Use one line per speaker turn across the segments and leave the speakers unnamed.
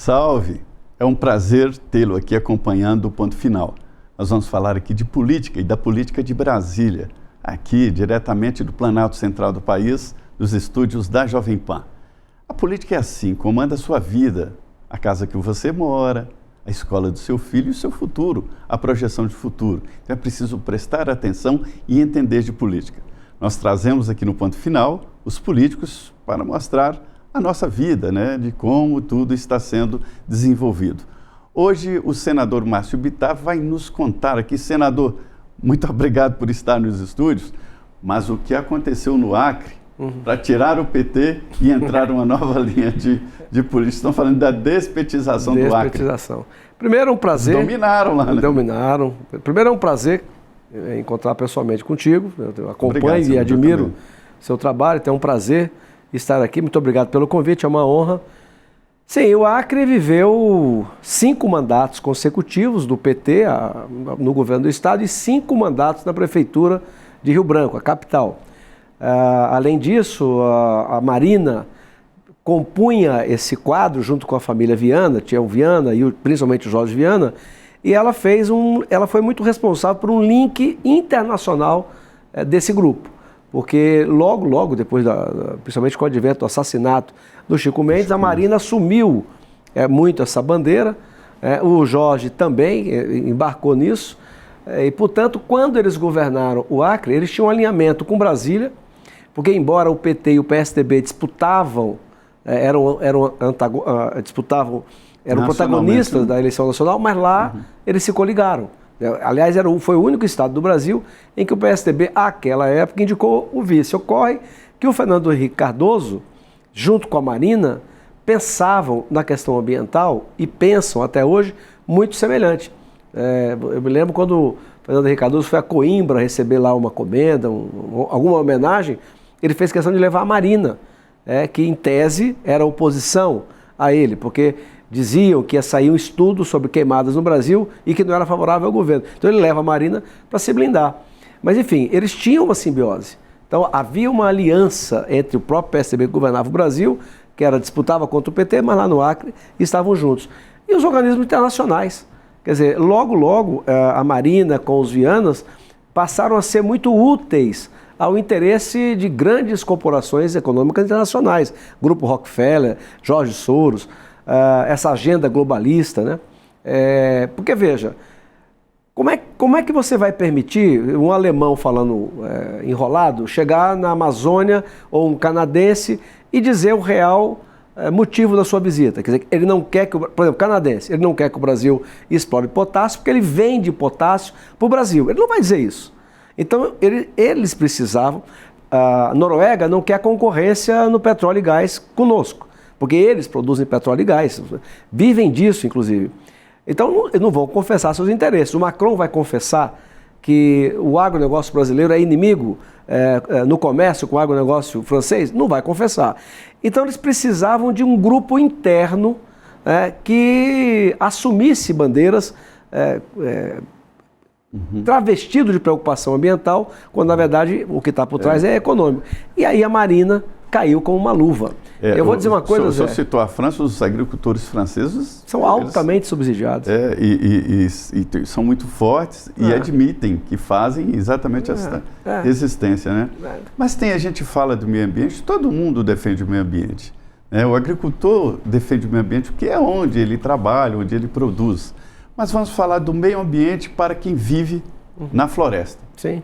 Salve! É um prazer tê-lo aqui acompanhando o Ponto Final. Nós vamos falar aqui de política e da política de Brasília, aqui diretamente do Planalto Central do país, dos estúdios da Jovem Pan. A política é assim, comanda a sua vida, a casa que você mora, a escola do seu filho e o seu futuro, a projeção de futuro. Então é preciso prestar atenção e entender de política. Nós trazemos aqui no Ponto Final os políticos para mostrar a nossa vida, né, de como tudo está sendo desenvolvido. Hoje o senador Márcio Bittar vai nos contar aqui. Senador, muito obrigado por estar nos estúdios, mas o que aconteceu no Acre para tirar o PT e entrar uma nova linha de política? Estão falando da despetização do Acre.
Primeiro é um prazer.
Dominaram lá, né?
Dominaram. Primeiro é um prazer encontrar pessoalmente contigo. Eu acompanho
Obrigado,
e admiro seu trabalho, então é um prazer estar aqui. Muito obrigado pelo convite, é uma honra. Sim, o Acre viveu 5 mandatos consecutivos do PT no governo do estado e 5 mandatos na prefeitura de Rio Branco, a capital. Além disso, a Marina compunha esse quadro junto com a família Viana, tinha o Viana e principalmente o Jorge Viana, e ela foi muito responsável por um link internacional desse grupo. Porque logo depois, principalmente com o advento do assassinato do Chico Mendes, a Marina assumiu muito essa bandeira, o Jorge também embarcou nisso, e portanto, quando eles governaram o Acre, eles tinham um alinhamento com Brasília, porque embora o PT e o PSDB disputavam, eram protagonistas da eleição nacional, mas lá eles se coligaram. Aliás, foi o único estado do Brasil em que o PSDB, àquela época, indicou o vice. Ocorre que o Fernando Henrique Cardoso, junto com a Marina, pensavam na questão ambiental e pensam até hoje muito semelhante. Eu me lembro quando o Fernando Henrique Cardoso foi a Coimbra receber lá uma comenda, alguma homenagem, ele fez questão de levar a Marina, que em tese era oposição a ele, porque diziam que ia sair um estudo sobre queimadas no Brasil e que não era favorável ao governo. Então ele leva a Marina para se blindar. Mas enfim, eles tinham uma simbiose. Então havia uma aliança entre o próprio PSDB que governava o Brasil, que disputava contra o PT, mas lá no Acre estavam juntos. E os organismos internacionais. Quer dizer, logo a Marina com os Vianas passaram a ser muito úteis ao interesse de grandes corporações econômicas internacionais. Grupo Rockefeller, Jorge Soros, essa agenda globalista, né? Porque, veja, como é que você vai permitir um alemão falando enrolado chegar na Amazônia ou um canadense e dizer o real motivo da sua visita? Quer dizer, ele não quer que, por exemplo, canadense, ele não quer que o Brasil explore potássio porque ele vende potássio para o Brasil. Ele não vai dizer isso. Então, eles precisavam. A Noruega não quer concorrência no petróleo e gás conosco, porque eles produzem petróleo e gás, vivem disso, inclusive. Então, eles não vão confessar seus interesses. O Macron vai confessar que o agronegócio brasileiro é inimigo no comércio com o agronegócio francês? Não vai confessar. Então, eles precisavam de um grupo interno que assumisse bandeiras travestido de preocupação ambiental, quando, na verdade, o que está por trás é econômico. E aí a Marina caiu como uma luva. Eu vou dizer uma coisa, Zé.
O senhor citou a França, os agricultores franceses
são altamente subsidiados.
E são muito fortes e admitem que fazem exatamente essa resistência, né? Mas a gente fala do meio ambiente, todo mundo defende o meio ambiente. O agricultor defende o meio ambiente porque é onde ele trabalha, onde ele produz. Mas vamos falar do meio ambiente para quem vive na floresta.
Sim.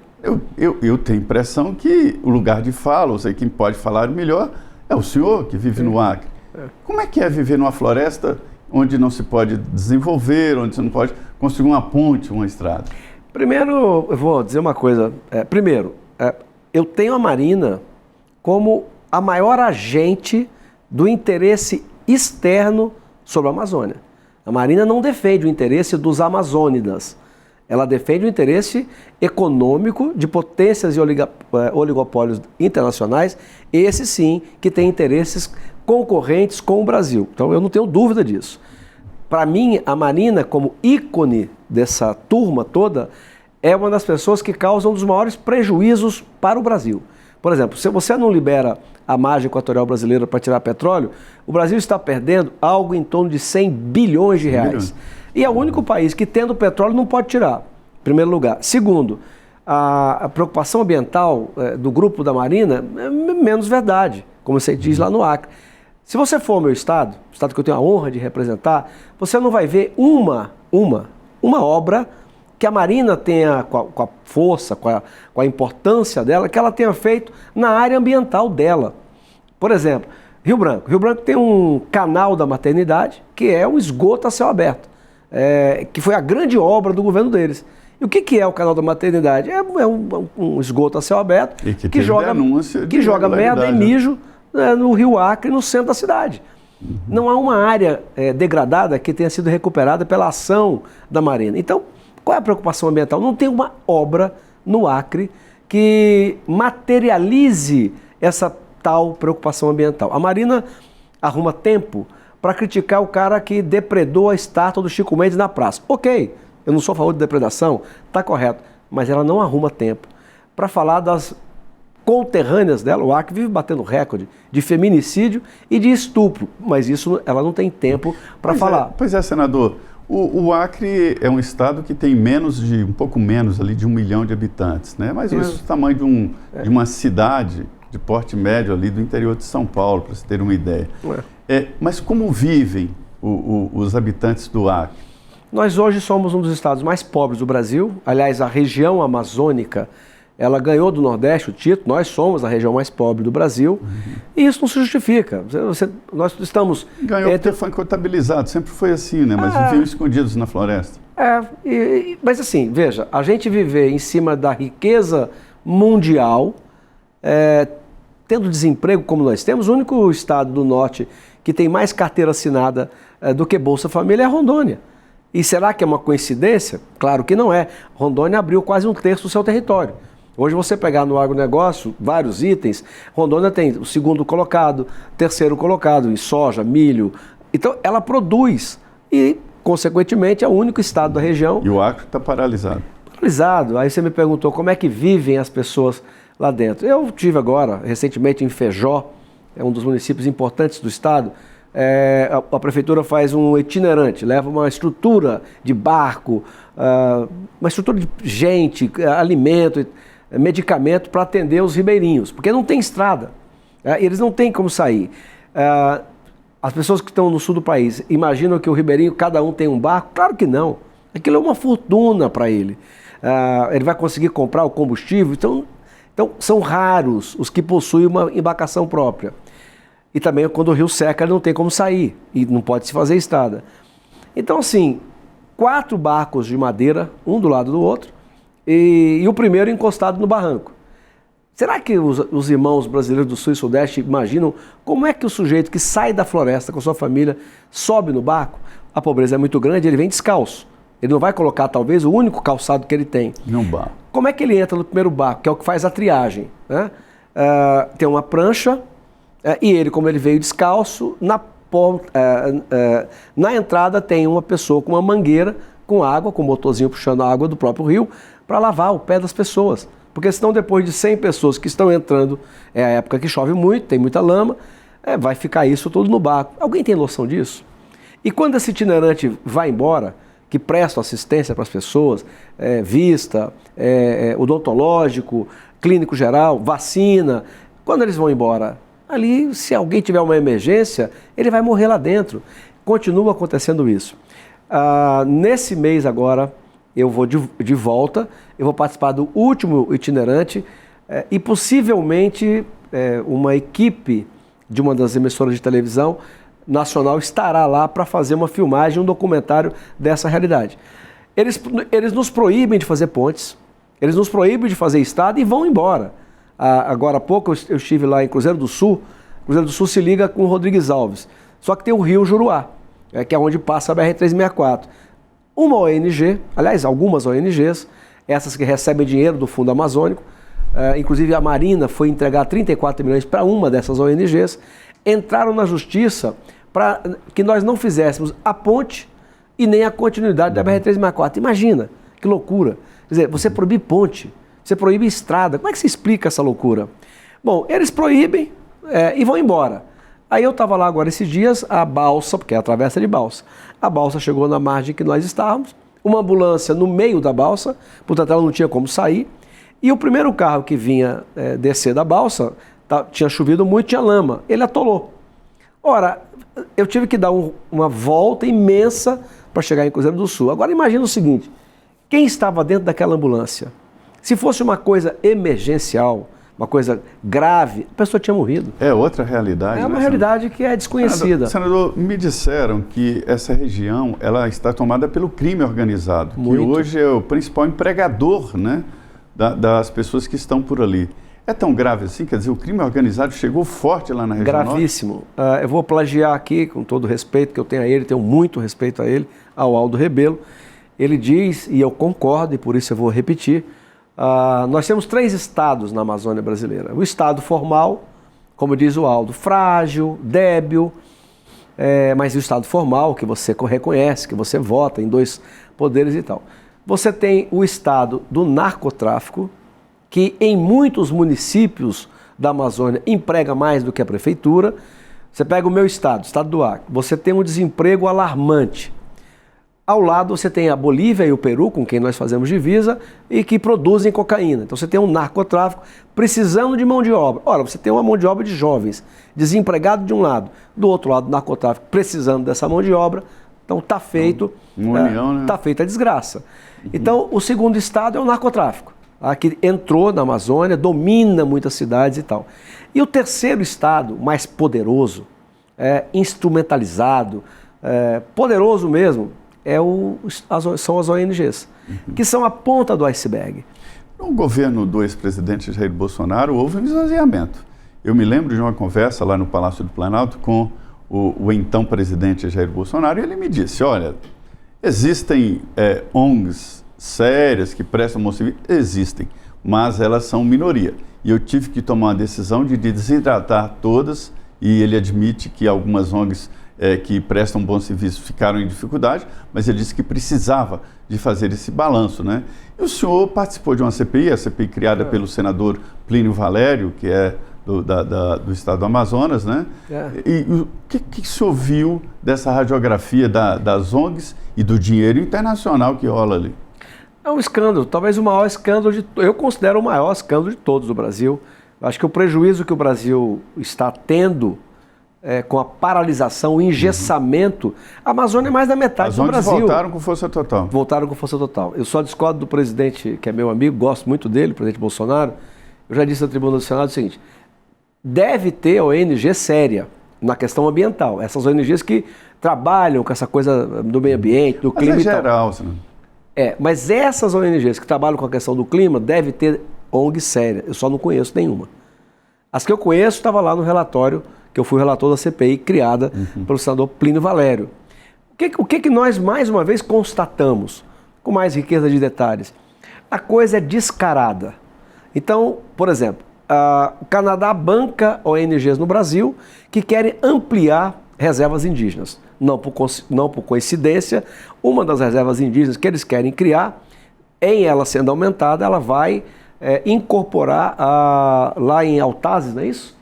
Eu tenho a impressão que o lugar de fala, ou seja, quem pode falar melhor, é o senhor que vive no Acre. Como é que é viver numa floresta onde não se pode desenvolver, onde você não pode construir uma ponte, uma estrada?
Primeiro, eu vou dizer uma coisa. Eu tenho a Marina como a maior agente do interesse externo sobre a Amazônia. A Marina não defende o interesse dos amazônidas. Ela defende o interesse econômico de potências e oligopólios internacionais, esse sim, que tem interesses concorrentes com o Brasil. Então eu não tenho dúvida disso. Para mim, a Marina, como ícone dessa turma toda, é uma das pessoas que causam um dos maiores prejuízos para o Brasil. Por exemplo, se você não libera a margem equatorial brasileira para tirar petróleo, o Brasil está perdendo algo em torno de 100 bilhões de reais. E é o único país que, tendo petróleo, não pode tirar, em primeiro lugar. Segundo, a preocupação ambiental do grupo da Marina é menos verdade, como você diz lá no Acre. Se você for ao meu estado, o estado que eu tenho a honra de representar, você não vai ver uma obra que a Marina tenha, com a força, com a importância dela, que ela tenha feito na área ambiental dela. Por exemplo, Rio Branco. Rio Branco tem um canal da maternidade, que é um esgoto a céu aberto, que foi a grande obra do governo deles. E o que é o canal da maternidade? É um esgoto a céu aberto
e
que joga merda e mijo no Rio Acre, no centro da cidade. Não há uma área degradada que tenha sido recuperada pela ação da Marina. Então, qual é a preocupação ambiental? Não tem uma obra no Acre que materialize essa tal preocupação ambiental. A Marina arruma tempo para criticar o cara que depredou a estátua do Chico Mendes na praça. Ok, eu não sou a favor de depredação, está correto, mas ela não arruma tempo para falar das conterrâneas dela. O Acre vive batendo recorde de feminicídio e de estupro, mas isso ela não tem tempo para falar.
Pois é, senador. O Acre é um estado que tem um pouco menos ali de 1 milhão de habitantes, né? Mais ou menos o tamanho de uma cidade de porte médio ali do interior de São Paulo, para você ter uma ideia. Mas como vivem os habitantes do Acre?
Nós hoje somos um dos estados mais pobres do Brasil. Aliás, a região amazônica, ela ganhou do Nordeste o título. Nós somos a região mais pobre do Brasil. E isso não se justifica. Nós estamos...
Ganhou porque foi contabilizado. Sempre foi assim, né? Mas viviam escondidos na floresta.
Mas assim, veja, a gente viver em cima da riqueza mundial, tendo desemprego como nós temos, o único estado do Norte que tem mais carteira assinada do que Bolsa Família é Rondônia. E será que é uma coincidência? Claro que não é. Rondônia abriu quase 1/3 do seu território. Hoje você pegar no agronegócio vários itens, Rondônia tem o segundo colocado, terceiro colocado em soja, milho. Então ela produz e, consequentemente, é o único estado da região.
E o Acre está paralisado.
Paralisado. Aí você me perguntou como é que vivem as pessoas lá dentro. Eu estive agora, recentemente, em Feijó, é um dos municípios importantes do estado. A prefeitura faz um itinerante, leva uma estrutura de barco, uma estrutura de gente, alimento, medicamento para atender os ribeirinhos, porque não tem estrada, eles não têm como sair. As pessoas que estão no sul do país imaginam que o ribeirinho, cada um tem um barco? Claro que não, aquilo é uma fortuna para ele. Ele vai conseguir comprar o combustível, então são raros os que possuem uma embarcação própria. E também quando o rio seca ele não tem como sair e não pode se fazer estrada. Então assim, 4 barcos de madeira, um do lado do outro, e o primeiro encostado no barranco. Será que os irmãos brasileiros do Sul e Sudeste imaginam como é que o sujeito que sai da floresta com sua família sobe no barco? A pobreza é muito grande, ele vem descalço. Ele não vai colocar talvez o único calçado que ele tem.
Não barco.
Como é que ele entra no primeiro barco, que é o que faz a triagem, né? Tem uma prancha, e ele, como ele veio descalço, na entrada tem uma pessoa com uma mangueira, com água, com um motorzinho puxando a água do próprio rio, para lavar o pé das pessoas. Porque senão depois de 100 pessoas que estão entrando, é a época que chove muito, tem muita lama, vai ficar isso tudo no barco. Alguém tem noção disso? E quando esse itinerante vai embora, que presta assistência para as pessoas, vista, odontológico, clínico geral, vacina, quando eles vão embora, ali, se alguém tiver uma emergência, ele vai morrer lá dentro. Continua acontecendo isso. Nesse mês agora, eu vou de volta, eu vou participar do último itinerante e possivelmente uma equipe de uma das emissoras de televisão nacional estará lá para fazer uma filmagem, um documentário dessa realidade. Eles nos proíbem de fazer pontes, eles nos proíbem de fazer estrada e vão embora. Agora há pouco eu estive lá em Cruzeiro do Sul. Cruzeiro do Sul se liga com Rodrigues Alves, só que tem o rio Juruá, que é onde passa a BR-364. Uma ONG, aliás, algumas ONGs, essas que recebem dinheiro do Fundo Amazônico, inclusive a Marina foi entregar 34 milhões para uma dessas ONGs, entraram na justiça para que nós não fizéssemos a ponte e nem a continuidade da BR-364. Imagina, que loucura. Quer dizer, você proíbe ponte, você proíbe estrada. Como é que se explica essa loucura? Bom, eles proíbem e vão embora. Aí eu estava lá agora esses dias, a balsa, porque é a travessa de balsa, a balsa chegou na margem que nós estávamos, uma ambulância no meio da balsa, portanto ela não tinha como sair, e o primeiro carro que vinha descer da balsa, tinha chovido muito, tinha lama, ele atolou. Ora, eu tive que dar uma volta imensa para chegar em Cruzeiro do Sul. Agora imagina o seguinte, quem estava dentro daquela ambulância? Se fosse uma coisa emergencial, uma coisa grave, a pessoa tinha morrido.
É outra realidade.
É uma realidade que é desconhecida.
Senador, me disseram que essa região ela está tomada pelo crime organizado,
Muito.
que hoje é o principal empregador, né, das pessoas que estão por ali. É tão grave assim? Quer dizer, o crime organizado chegou forte lá na região
Gravíssimo. Eu vou plagiar aqui, com todo o respeito que eu tenho a ele, tenho muito respeito a ele, ao Aldo Rebelo. Ele diz, e eu concordo, e por isso eu vou repetir, nós temos 3 estados na Amazônia brasileira. O estado formal, como diz o Aldo, frágil, débil, mas o estado formal, que você reconhece, que você vota em 2 poderes e tal. Você tem o estado do narcotráfico, que em muitos municípios da Amazônia emprega mais do que a prefeitura. Você pega o meu estado, o estado do Acre, você tem um desemprego alarmante. Ao lado você tem a Bolívia e o Peru, com quem nós fazemos divisa, e que produzem cocaína. Então você tem um narcotráfico precisando de mão de obra. Ora, você tem uma mão de obra de jovens, desempregado de um lado, do outro lado o narcotráfico precisando dessa mão de obra. Então está feito, tá feita a desgraça. Então o segundo estado é o narcotráfico, que entrou na Amazônia, domina muitas cidades e tal. E o terceiro estado, mais poderoso, instrumentalizado, poderoso mesmo, são as ONGs, que são a ponta do iceberg.
No governo do ex-presidente Jair Bolsonaro, houve um esvaziamento. Eu me lembro de uma conversa lá no Palácio do Planalto com o então presidente Jair Bolsonaro, e ele me disse, olha, existem ONGs sérias que prestam bom serviço, existem, mas elas são minoria. E eu tive que tomar uma decisão de desidratar todas, e ele admite que algumas ONGs que prestam bom serviço ficaram em dificuldade, mas ele disse que precisava de fazer esse balanço, né? E o senhor participou de uma CPI, a CPI criada pelo senador Plínio Valério, que é do estado do Amazonas, né? E o que o senhor viu dessa radiografia das ONGs e do dinheiro internacional que rola ali?
É um escândalo, talvez o maior escândalo, eu considero o maior escândalo de todos do Brasil. Acho que o prejuízo que o Brasil está tendo com a paralisação, o engessamento, a Amazônia é mais da metade do Brasil.
As ONGs voltaram com força total.
Voltaram com força total. Eu só discordo do presidente, que é meu amigo, gosto muito dele, o presidente Bolsonaro. Eu já disse na tribuna do Senado o seguinte, deve ter ONG séria na questão ambiental. Essas ONGs que trabalham com essa coisa do meio ambiente, do clima e tal.
Geral, senhor.
Mas essas ONGs que trabalham com a questão do clima devem ter ONG séria. Eu só não conheço nenhuma. As que eu conheço estavam lá no relatório, que eu fui o relator da CPI, criada pelo senador Plínio Valério. O que nós, mais uma vez, constatamos, com mais riqueza de detalhes? A coisa é descarada. Então, por exemplo, o Canadá banca ONGs no Brasil que querem ampliar reservas indígenas. Não por coincidência, uma das reservas indígenas que eles querem criar, em ela sendo aumentada, ela vai incorporar lá em Altazes, não é isso?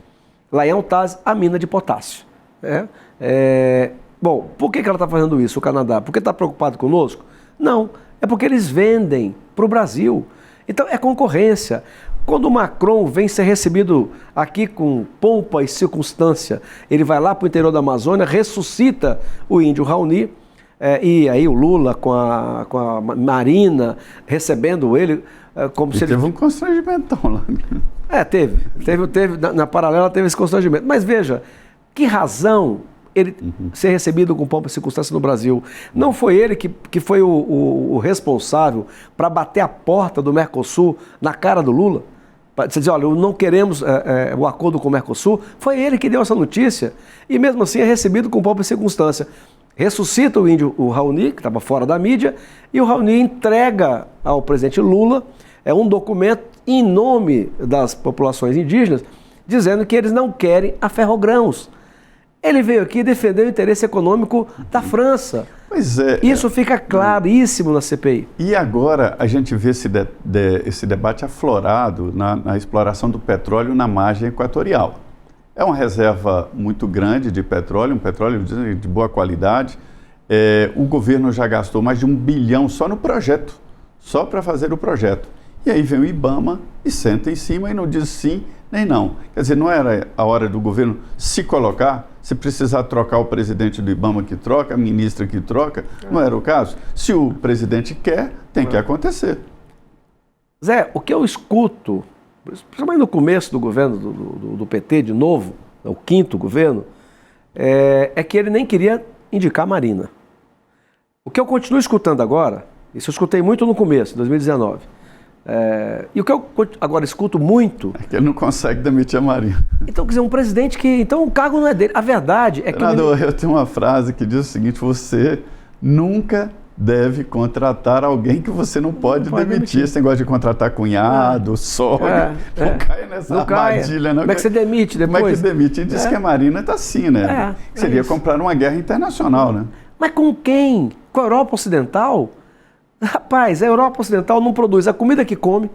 Lá em Altazes, a mina de potássio. Bom, por que ela está fazendo isso, o Canadá? Porque está preocupado conosco? Não, é porque eles vendem para o Brasil. Então é concorrência. Quando o Macron vem ser recebido aqui com pompa e circunstância, ele vai lá para o interior da Amazônia, ressuscita o índio Raoni, e aí o Lula com a Marina recebendo ele como se ele...
Teve um constrangimento lá.
Teve. Na paralela teve esse constrangimento. Mas veja, que razão ele ser recebido com pompa e circunstância no Brasil? Não foi ele que foi o responsável para bater a porta do Mercosul na cara do Lula? Você diz, olha, não queremos o acordo com o Mercosul. Foi ele que deu essa notícia. E mesmo assim é recebido com pompa e circunstância. Ressuscita o índio, o Raoni, que estava fora da mídia, e o Raoni entrega ao presidente Lula um documento em nome das populações indígenas, dizendo que eles não querem a Ferrogrãos. Ele veio aqui defender o interesse econômico da França.
Pois é.
Isso fica claríssimo na CPI.
E agora a gente vê esse debate aflorado na exploração do petróleo na margem equatorial. É uma reserva muito grande de petróleo, um petróleo de boa qualidade. O governo já gastou mais de 1 bilhão só no projeto, só para fazer o projeto. E aí vem o IBAMA e senta em cima e não diz sim nem não. Quer dizer, não era a hora do governo se colocar, se precisar trocar o presidente do IBAMA que troca, a ministra que troca, não era o caso? Se o presidente quer, tem que acontecer.
Zé, o que eu escuto, principalmente no começo do governo do PT, de novo, o quinto governo, é que ele nem queria indicar a Marina. O que eu continuo escutando agora, isso eu escutei muito no começo, 2019, e o que eu agora escuto muito...
É que ele não consegue demitir a Marina.
Então, quer dizer, um presidente que... Então, o cargo não é dele. A verdade é que...
Senador, eu tenho uma frase que diz o seguinte: você nunca deve contratar alguém que você não pode demitir. Esse negócio de contratar cunhado, sogro, não caia nessa armadilha. Não.
Como é que você demite depois?
Como é que demite? E diz que a Marina está assim, né? Seria comprar uma guerra internacional, né?
Mas com quem? Com a Europa Ocidental? Rapaz, a Europa Ocidental não produz a comida que come,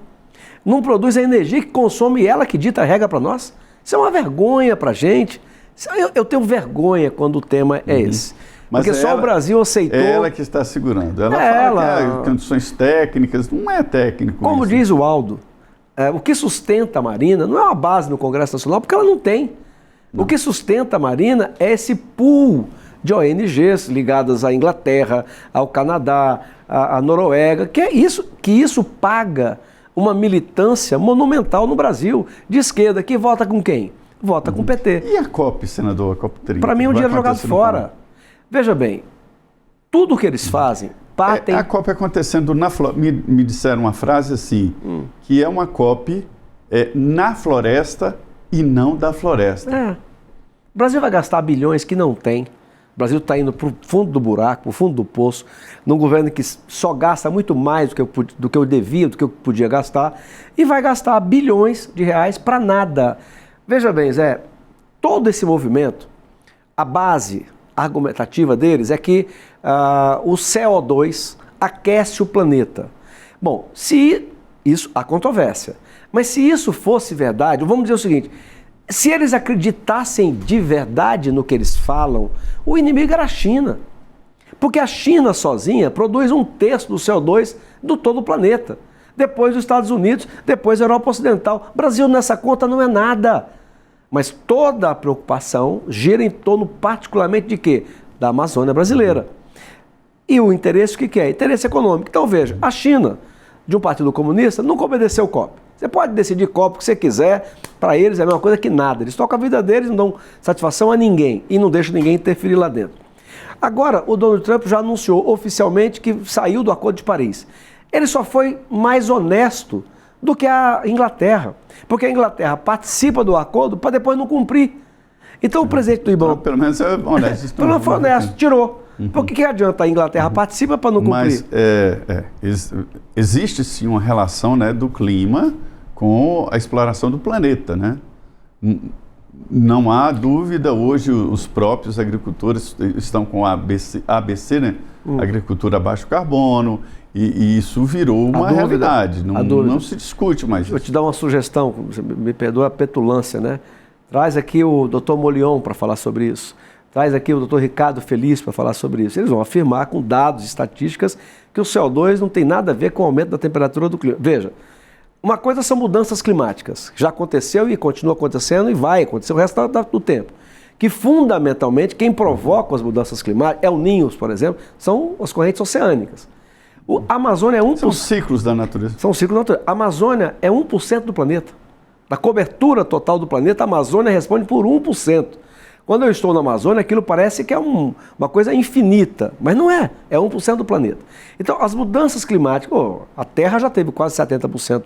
não produz a energia que consome e ela que dita a regra para nós. Isso é uma vergonha para a gente. Eu tenho vergonha quando o tema é esse.
Mas
porque só o Brasil aceitou...
É ela que está segurando. Ela fala que condições técnicas, não é técnico.
Como diz o Aldo, o que sustenta a Marina não é uma base no Congresso Nacional, porque ela não tem. Não. O que sustenta a Marina é esse pool de ONGs ligadas à Inglaterra, ao Canadá, à Noruega, que isso paga uma militância monumental no Brasil, de esquerda, que vota com quem? Vota com o PT.
E a COP, senador, a COP 30?
Para mim é um dinheiro jogado fora. Veja bem, tudo que eles fazem, partem...
A COP acontecendo na floresta, me disseram uma frase assim, que é uma COP na floresta e não da floresta.
O Brasil vai gastar bilhões que não tem. O Brasil está indo para o fundo do buraco, para o fundo do poço, num governo que só gasta muito mais do que eu devia, do que eu podia gastar, e vai gastar bilhões de reais para nada. Veja bem, Zé, todo esse movimento, a base argumentativa deles é que o CO2 aquece o planeta. Bom, se isso, há controvérsia, mas se isso fosse verdade, vamos dizer o seguinte: se eles acreditassem de verdade no que eles falam, o inimigo era a China. Porque a China sozinha produz 1/3 do CO2 do todo o planeta. Depois dos Estados Unidos, depois a Europa Ocidental. O Brasil nessa conta não é nada. Mas toda a preocupação gira em torno particularmente de quê? Da Amazônia brasileira. E o interesse, o que é? Interesse econômico. Então veja, a China, de um partido comunista, nunca obedeceu o COP. Você pode decidir COP o que você quiser, para eles é a mesma coisa que nada. Eles tocam a vida deles, não dão satisfação a ninguém e não deixam ninguém interferir lá dentro. Agora, o Donald Trump já anunciou oficialmente que saiu do Acordo de Paris. Ele só foi mais honesto do que a Inglaterra, porque a Inglaterra participa do acordo para depois não cumprir. Então o presidente do IBAMA...
Pelo menos é honesto.
Pelo menos foi honesto, tirou. Por que adianta a Inglaterra participa para não cumprir?
Mas existe sim uma relação, né, do clima com a exploração do planeta, né? Não há dúvida, hoje os próprios agricultores estão com a ABC, né? Agricultura a baixo carbono, e isso virou uma realidade, não se discute mais.
Vou te dar uma sugestão, me perdoa a petulância, né? Traz aqui o Dr. Molion para falar sobre isso. Traz aqui o Dr. Ricardo Feliz para falar sobre isso. Eles vão afirmar com dados e estatísticas que o CO2 não tem nada a ver com o aumento da temperatura do clima. Veja, uma coisa são mudanças climáticas, já aconteceu e continua acontecendo e vai acontecer o resto do tempo. Que fundamentalmente quem provoca as mudanças climáticas, El Niños, por exemplo, são as correntes oceânicas. A Amazônia é 1%.
São ciclos da natureza.
São ciclos da natureza. A Amazônia é 1% do planeta. Da cobertura total do planeta, a Amazônia responde por 1%. Quando eu estou na Amazônia, aquilo parece que é uma coisa infinita, mas não é, é 1% do planeta. Então, as mudanças climáticas, a Terra já teve quase 70%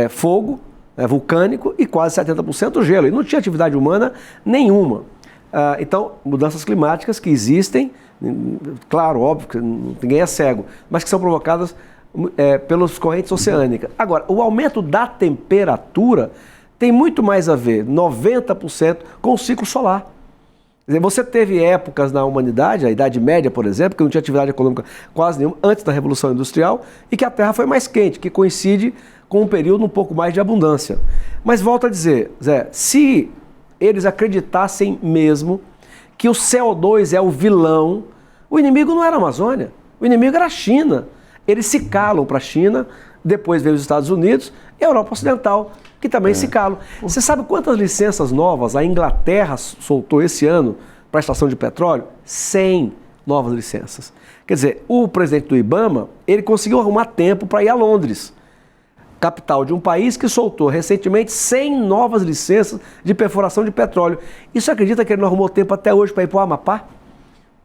fogo vulcânico e quase 70% gelo, e não tinha atividade humana nenhuma. Então, mudanças climáticas que existem, claro, óbvio, que ninguém é cego, mas que são provocadas pelas correntes oceânicas. Agora, o aumento da temperatura tem muito mais a ver, 90%, com o ciclo solar. Quer dizer, você teve épocas na humanidade, a Idade Média, por exemplo, que não tinha atividade econômica quase nenhuma, antes da Revolução Industrial, e que a Terra foi mais quente, que coincide com um período um pouco mais de abundância. Mas volto a dizer, Zé, se eles acreditassem mesmo que o CO2 é o vilão, o inimigo não era a Amazônia, o inimigo era a China. Eles se calam para a China, depois veio os Estados Unidos e a Europa Ocidental, que também se calam. Você sabe quantas licenças novas a Inglaterra soltou esse ano para a extração de petróleo? 100 novas licenças. Quer dizer, o presidente do IBAMA, ele conseguiu arrumar tempo para ir a Londres, capital de um país que soltou recentemente 100 novas licenças de perfuração de petróleo. Isso acredita que ele não arrumou tempo até hoje para ir para o Amapá?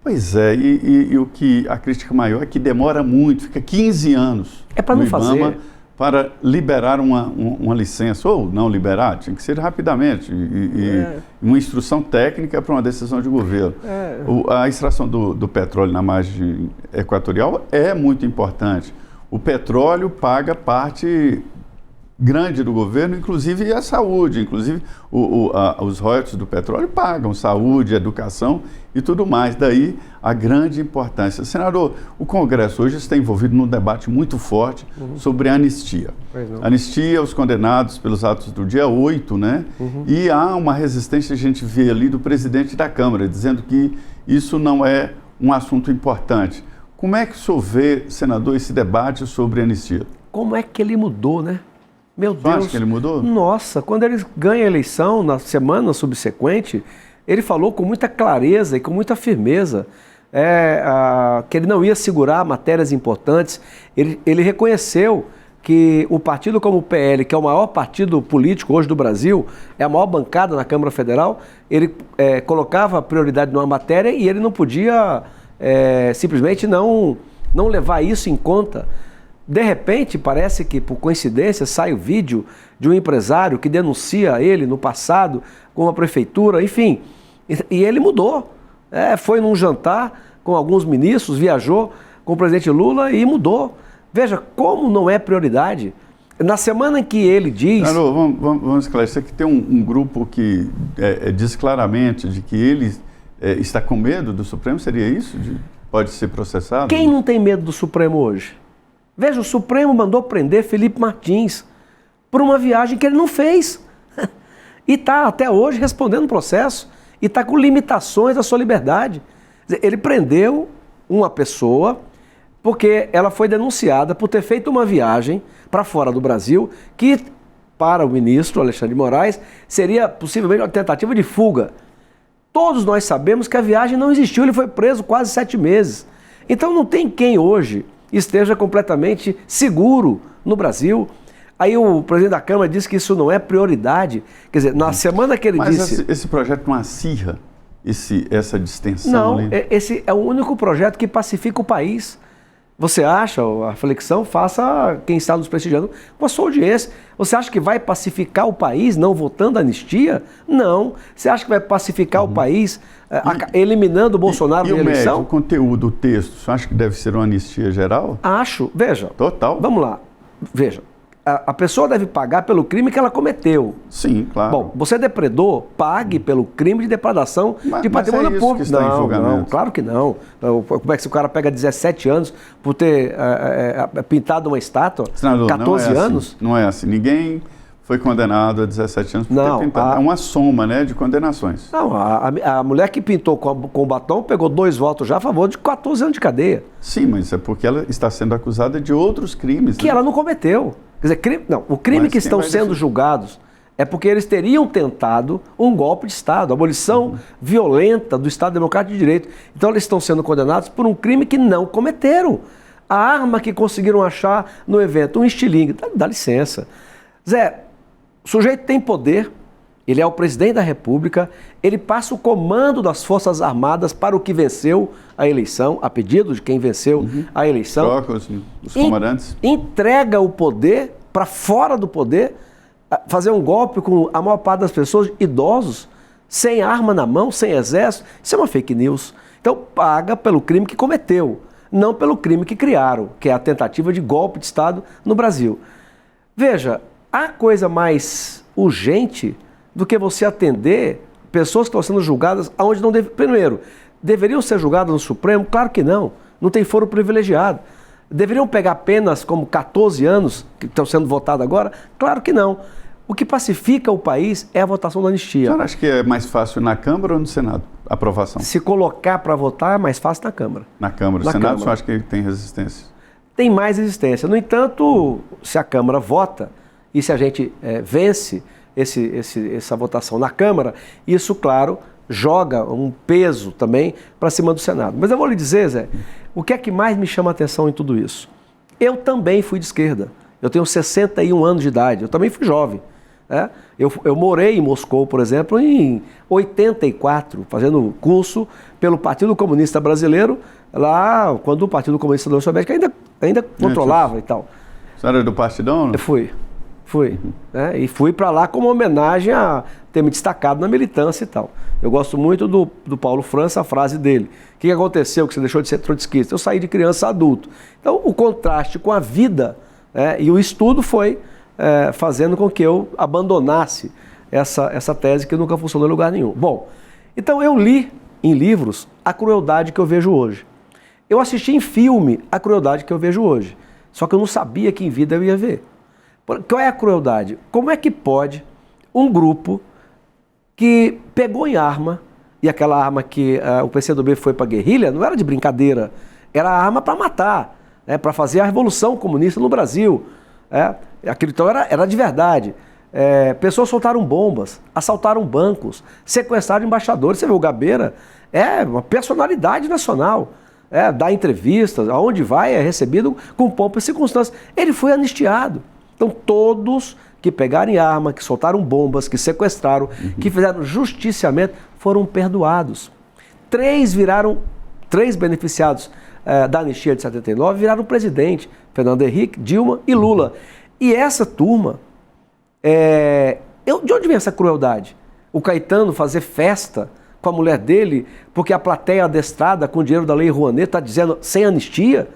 Pois é, e o que a crítica maior é que demora muito, fica 15 anos
É para não fazer.
Para liberar uma licença, ou não liberar, tinha que ser rapidamente, uma instrução técnica para uma decisão de governo. A extração do petróleo na margem equatorial é muito importante. O petróleo paga parte grande do governo, inclusive a saúde, inclusive os royalties do petróleo pagam saúde, educação e tudo mais. Daí a grande importância. Senador, o Congresso hoje está envolvido num debate muito forte sobre a anistia. Anistia aos condenados pelos atos do dia 8, né? E há uma resistência, a gente vê ali, do presidente da Câmara, dizendo que isso não é um assunto importante. Como é que o senhor vê, senador, esse debate sobre anistia?
Como é que ele mudou, né? Meu Deus.
Acha que ele mudou?
Nossa, quando ele ganha a eleição, na semana subsequente, ele falou com muita clareza e com muita firmeza que ele não ia segurar matérias importantes. Ele reconheceu que um partido como o PL, que é o maior partido político hoje do Brasil, é a maior bancada na Câmara Federal, ele colocava prioridade numa matéria e ele não podia simplesmente não levar isso em conta. De repente, parece que, por coincidência, sai o vídeo de um empresário que denuncia ele no passado com a prefeitura, enfim. E ele mudou. Foi num jantar com alguns ministros, viajou com o presidente Lula e mudou. Veja, como não é prioridade. Na semana em que ele diz...
Vamos esclarecer que tem um grupo que diz claramente de que ele está com medo do Supremo, seria isso? Pode ser processado?
Quem não tem medo do Supremo hoje? Veja, o Supremo mandou prender Felipe Martins por uma viagem que ele não fez. E está até hoje respondendo o processo. E está com limitações à sua liberdade. Ele prendeu uma pessoa porque ela foi denunciada por ter feito uma viagem para fora do Brasil que, para o ministro Alexandre de Moraes, seria possivelmente uma tentativa de fuga. Todos nós sabemos que a viagem não existiu, ele foi preso quase 7 meses. Então não tem quem hoje esteja completamente seguro no Brasil. Aí o presidente da Câmara disse que isso não é prioridade. Quer dizer, na semana que ele disse...
Mas esse projeto não acirra essa distensão?
Não,
ali?
Esse é o único projeto que pacifica o país. Você acha, a flexão, faça quem está nos prestigiando com a sua audiência. Você acha que vai pacificar o país não votando anistia? Não. Você acha que vai pacificar o país eliminando o Bolsonaro da eleição?
O conteúdo, o texto, você acha que deve ser uma anistia geral?
Acho. Veja.
Total.
Vamos lá. Veja. A pessoa deve pagar pelo crime que ela cometeu.
Sim, claro.
Bom, você depredou, pague pelo crime de depredação de patrimônio público.
Que está em julgamento.
Não, claro que não. Como é que se o cara pega 17 anos por ter pintado uma estátua?
Senador,
14 anos?
Assim, não é assim. Ninguém foi condenado a 17 anos por ter pintado. É uma soma, né, de condenações.
Não, a mulher que pintou com batom pegou 2 votos já a favor de 14 anos de cadeia.
Sim, mas é porque ela está sendo acusada de outros crimes.
Que ela não cometeu. Quer dizer, o crime que estão sendo julgados é porque eles teriam tentado um golpe de Estado, a abolição violenta do Estado Democrático de Direito. Então eles estão sendo condenados por um crime que não cometeram. A arma que conseguiram achar no evento, um estilingue, dá licença. Zé, o sujeito tem poder, ele é o presidente da República, ele passa o comando das Forças Armadas para o que venceu a eleição, a pedido de quem venceu a eleição.
Troca os comandantes.
Entrega o poder para fora do poder, fazer um golpe com a maior parte das pessoas, idosos, sem arma na mão, sem exército. Isso é uma fake news. Então paga pelo crime que cometeu, não pelo crime que criaram, que é a tentativa de golpe de Estado no Brasil. Veja, há coisa mais urgente do que você atender pessoas que estão sendo julgadas aonde não deveriam. Primeiro, deveriam ser julgadas no Supremo? Claro que não. Não tem foro privilegiado. Deveriam pegar penas como 14 anos, que estão sendo votadas agora? Claro que não. O que pacifica o país é a votação da anistia.
Você acha que é mais fácil na Câmara ou no Senado, a aprovação?
Se colocar para votar, é mais fácil na Câmara.
Na Câmara. No Senado, você acha que tem resistência?
Tem mais resistência. No entanto, se a Câmara vota e se a gente vence essa votação na Câmara, isso, claro, joga um peso também para cima do Senado. Mas eu vou lhe dizer, Zé, o que é que mais me chama a atenção em tudo isso? Eu também fui de esquerda. Eu tenho 61 anos de idade. Eu também fui jovem. Eu morei em Moscou, por exemplo, em 84, fazendo curso pelo Partido Comunista Brasileiro, lá quando o Partido Comunista da União Soviética ainda controlava e tal.
Você era do Partidão? Não?
Eu fui. E fui para lá como homenagem a ter me destacado na militância e tal. Eu gosto muito do Paulo França, a frase dele. O que aconteceu que você deixou de ser trotskista? Eu saí de criança a adulto. Então, o contraste com a vida e o estudo foi fazendo com que eu abandonasse essa tese que nunca funcionou em lugar nenhum. Bom, então eu li em livros a crueldade que eu vejo hoje. Eu assisti em filme a crueldade que eu vejo hoje. Só que eu não sabia que em vida eu ia ver. Qual é a crueldade? Como é que pode um grupo que pegou em arma, e aquela arma que o PCdoB foi para a guerrilha, não era de brincadeira, era arma para matar, para fazer a revolução comunista no Brasil. Aquilo então era de verdade. Pessoas soltaram bombas, assaltaram bancos, sequestraram embaixadores. Você vê, o Gabeira é uma personalidade nacional. Dá entrevistas, aonde vai é recebido com pompa e circunstância. Ele foi anistiado. Então todos que pegaram arma, que soltaram bombas, que sequestraram, que fizeram justiciamento, foram perdoados. Três beneficiados da anistia de 79 viraram presidente, Fernando Henrique, Dilma e Lula. E essa turma, de onde vem essa crueldade? O Caetano fazer festa com a mulher dele, porque a plateia adestrada com o dinheiro da Lei Rouanet está dizendo sem anistia?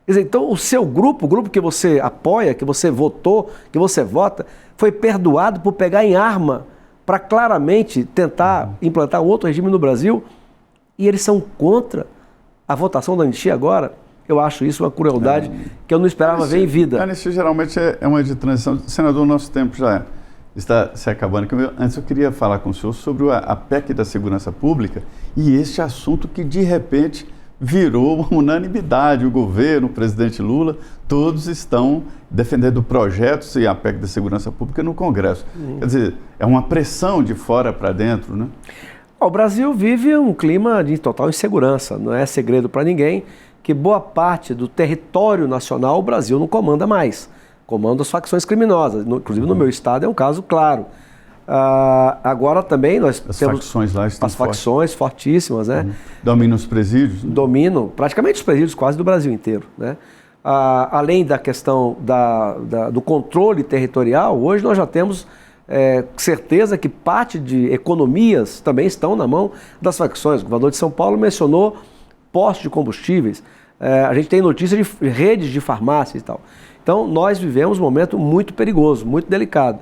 Quer dizer, então o seu grupo, o grupo que você apoia, que você votou, que você vota, foi perdoado por pegar em arma para claramente tentar implantar um outro regime no Brasil, e eles são contra a votação da anistia agora. Eu acho isso uma crueldade que eu não esperava ver em vida.
A anistia geralmente é uma de transição. Senador, o nosso tempo já está se acabando. Antes eu queria falar com o senhor sobre a PEC da segurança pública e este assunto que de repente virou uma unanimidade. O governo, o presidente Lula, todos estão defendendo projetos e a PEC da segurança pública no Congresso. Quer dizer, é uma pressão de fora para dentro, né?
O Brasil vive um clima de total insegurança. Não é segredo para ninguém que boa parte do território nacional o Brasil não comanda mais. Comanda as facções criminosas. Inclusive no meu estado é um caso claro. Agora também nós temos
facções lá estão
facções fortíssimas, né?
Dominam os presídios? Né?
Dominam praticamente os presídios quase do Brasil inteiro, né? Além da questão do controle territorial, hoje nós já temos certeza que parte de economias também estão na mão das facções. O governador de São Paulo mencionou postos de combustíveis, a gente tem notícia de redes de farmácias e tal. Então nós vivemos um momento muito perigoso, muito delicado.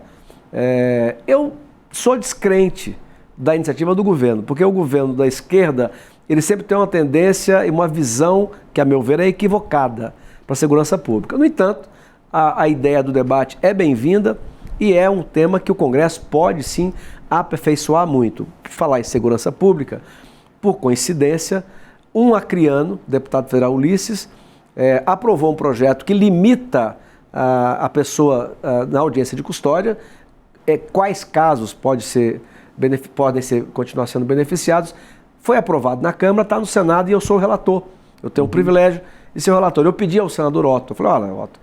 Eu sou descrente da iniciativa do governo, porque o governo da esquerda, ele sempre tem uma tendência e uma visão que, a meu ver, é equivocada para a segurança pública. No entanto, a ideia do debate é bem-vinda e é um tema que o Congresso pode, sim, aperfeiçoar muito. Por falar em segurança pública, por coincidência, um acriano, deputado federal Ulisses, aprovou um projeto que limita a pessoa na audiência de custódia, quais casos podem continuar sendo beneficiados. Foi aprovado na Câmara, está no Senado e eu sou o relator. Eu tenho o privilégio de ser o relator. Eu pedi ao senador Otto, eu falei, olha, Otto,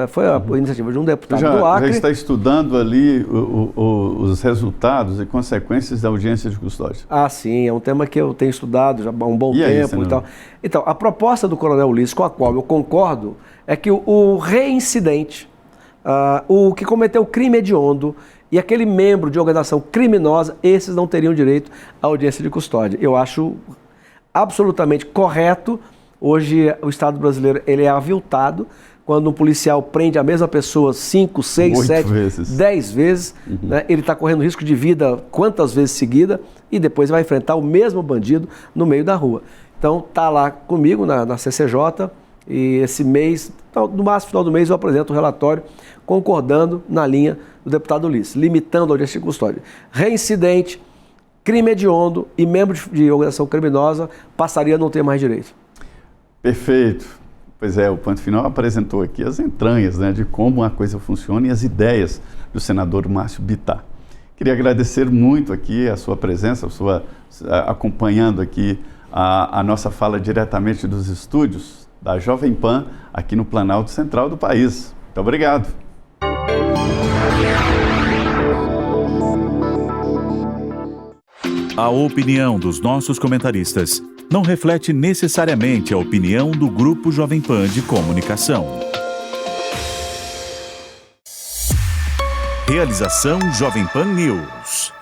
foi a iniciativa de um deputado do Acre.
Já está estudando ali os resultados e consequências da audiência de custódia?
Sim, é um tema que eu tenho estudado já há um bom tempo e tal. Então, a proposta do coronel Ulisses, com a qual eu concordo, é que o reincidente, o que cometeu crime hediondo e aquele membro de organização criminosa, esses não teriam direito à audiência de custódia. Eu acho absolutamente correto. Hoje o Estado brasileiro ele é aviltado quando um policial prende a mesma pessoa 5, 6, 7, 10 vezes, né, ele está correndo risco de vida quantas vezes seguida e depois vai enfrentar o mesmo bandido no meio da rua. Então, está lá comigo na CCJ e esse mês, no máximo final do mês, eu apresento o relatório concordando na linha do deputado Ulisses, limitando a audiência de custódia. Reincidente, crime hediondo e membro de organização criminosa passaria a não ter mais direito.
Perfeito. Pois é, o Ponto Final apresentou aqui as entranhas, né, de como a coisa funciona e as ideias do senador Márcio Bittar. Queria agradecer muito aqui a sua presença, acompanhando aqui a nossa fala diretamente dos estúdios da Jovem Pan aqui no Planalto Central do país. Muito obrigado.
A opinião dos nossos comentaristas não reflete necessariamente a opinião do Grupo Jovem Pan de Comunicação. Realização Jovem Pan News.